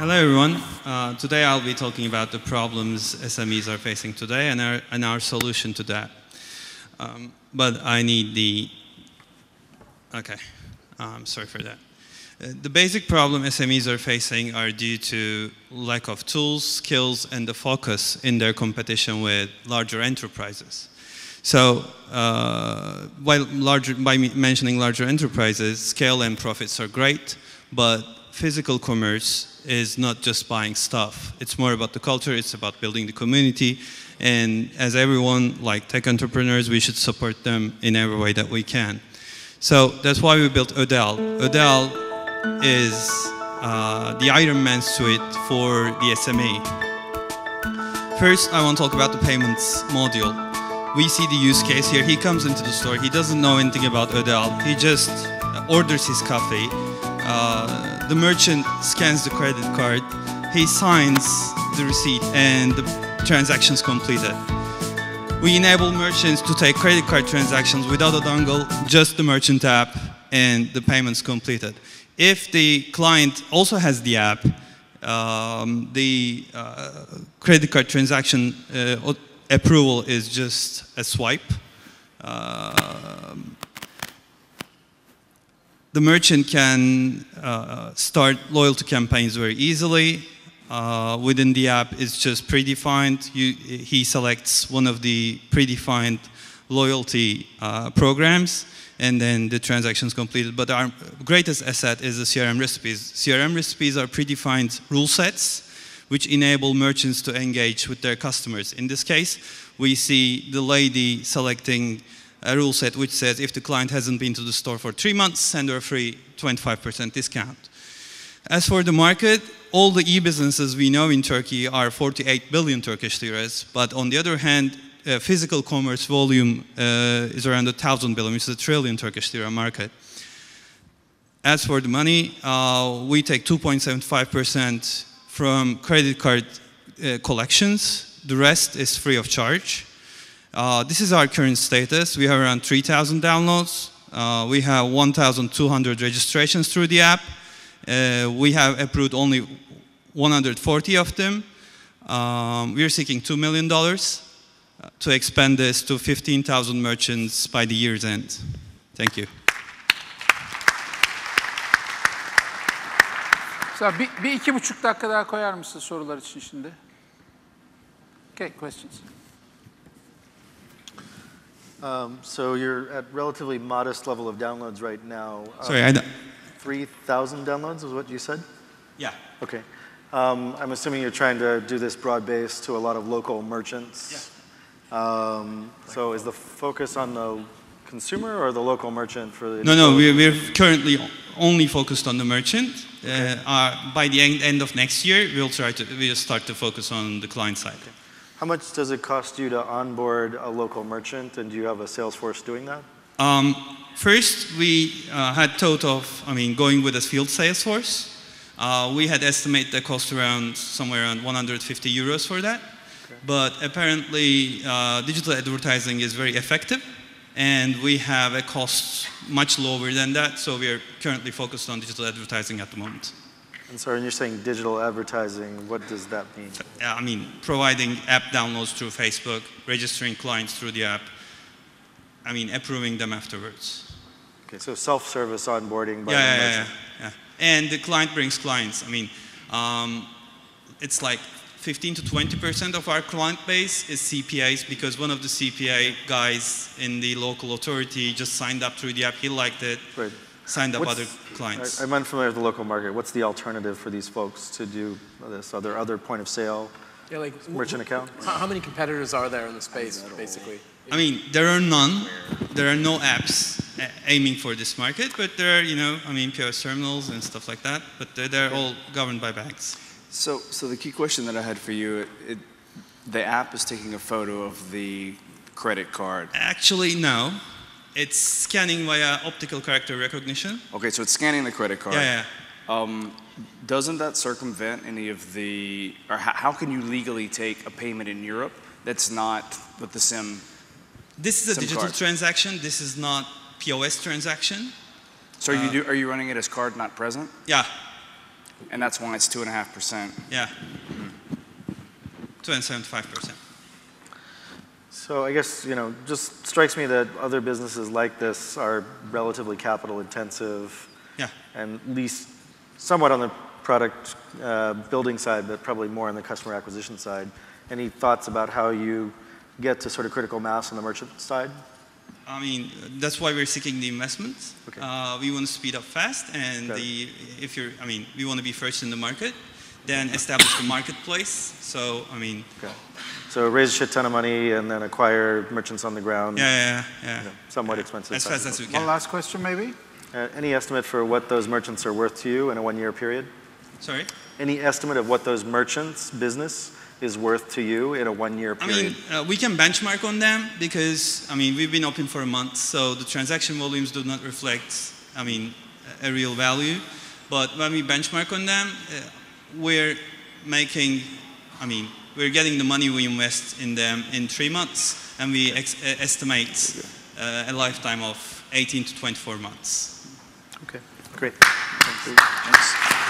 Hello everyone. Today I'll be talking about the problems SMEs are facing today and our solution to that. But I need the... Okay, sorry for that. The basic problem SMEs are facing are due to lack of tools, skills, and the focus in their competition with larger enterprises. So, by mentioning larger enterprises, scale and profits are great, but physical commerce is not just buying stuff. It's more about the culture, it's about building the community, and as everyone, like tech entrepreneurs, we should support them in every way that we can. So that's why we built ÖdeAl. ÖdeAl is the Iron Man suite for the SME. First, I want to talk about the payments module. We see the use case here. He comes into the store, he doesn't know anything about ÖdeAl, he just orders his coffee. The merchant scans the credit card, he signs the receipt, and the transaction's completed. We enable merchants to take credit card transactions without a dongle, just the merchant app, and the payment's completed. If the client also has the app, the credit card transaction approval is just a swipe. The merchant can start loyalty campaigns very easily. Within the app, it's just predefined. He selects one of the predefined loyalty programs, and then the transaction is completed. But our greatest asset is the CRM recipes. CRM recipes are predefined rule sets, which enable merchants to engage with their customers. In this case, we see the lady selecting a rule set which says if the client hasn't been to the store for 3 months, send her a free 25% discount. As for the market, all the e-businesses we know in Turkey are 48 billion Turkish liras, but on the other hand, physical commerce volume is around 1,000 billion, which is a trillion Turkish lira market. As for the money, we take 2.75% from credit card collections. The rest is free of charge. This is our current status. We have around 3,000 downloads. We have 1,200 registrations through the app. We have approved only 140 of them. We are seeking $2 million to expand this to 15,000 merchants by the year's end. Thank you. Bir 2,5 dakika daha koyar mısın sorular için şimdi? Okay, questions. So you're at relatively modest level of downloads right now. Sorry, I don't... 3,000 downloads is what you said? Yeah. Okay. I'm assuming you're trying to do this broad-based to a lot of local merchants. Yeah. So is the focus on the consumer or the local merchant for the... No, we're currently only focused on the merchant. Okay. By the end of next year, we'll start to focus on the client side. Okay. How much does it cost you to onboard a local merchant, and do you have a sales force doing that? First, we had thought of, going with a field sales force. We had estimated the cost somewhere around 150 euros for that. Okay. But apparently, digital advertising is very effective, and we have a cost much lower than that, so we are currently focused on digital advertising at the moment. And so when you're saying digital advertising, what does that mean? Providing app downloads through Facebook, registering clients through the app, approving them afterwards. Okay, so self-service onboarding by the merchant. Yeah. And the client brings clients. It's like 15 to 20% of our client base is CPAs, because one of the CPA guys in the local authority just signed up through the app. He liked it. Right. Signed up other clients. I'm unfamiliar with the local market. What's the alternative for these folks to do this? Are there other point of sale, merchant account? How many competitors are there in the space, basically? There are none. There are no apps aiming for this market, but there are, POS terminals and stuff like that, but they're all governed by banks. So the key question that I had for you, the app is taking a photo of the credit card. Actually, no. It's scanning via optical character recognition. Okay, so it's scanning the credit card. Yeah. Doesn't that circumvent any of the, or how can you legally take a payment in Europe that's not with the SIM? This is a digital transaction. This is not POS transaction. So are you running it as card not present? Yeah. And that's why it's 2.5%. Yeah. 2.75%. So I guess, just strikes me that other businesses like this are relatively capital intensive. Yeah. And at least somewhat on the product building side, but probably more on the customer acquisition side. Any thoughts about how you get to sort of critical mass on the merchant side? I mean, that's why we're seeking the investments. Okay. We want to speed up fast, and we want to be first in the market, then establish the marketplace. So, Okay. So raise a shit ton of money and then acquire merchants on the ground. Yeah. Somewhat expensive. As fast as we can. One last question, maybe? Any estimate for what those merchants are worth to you in a 1-year period? Sorry? Any estimate of what those merchants' business is worth to you in a 1-year period? We can benchmark on them because, we've been open for a month, so the transaction volumes do not reflect, a real value. But when we benchmark on them, we're getting the money we invest in them in 3 months, and we estimate a lifetime of 18 to 24 months. Okay, great. Thanks.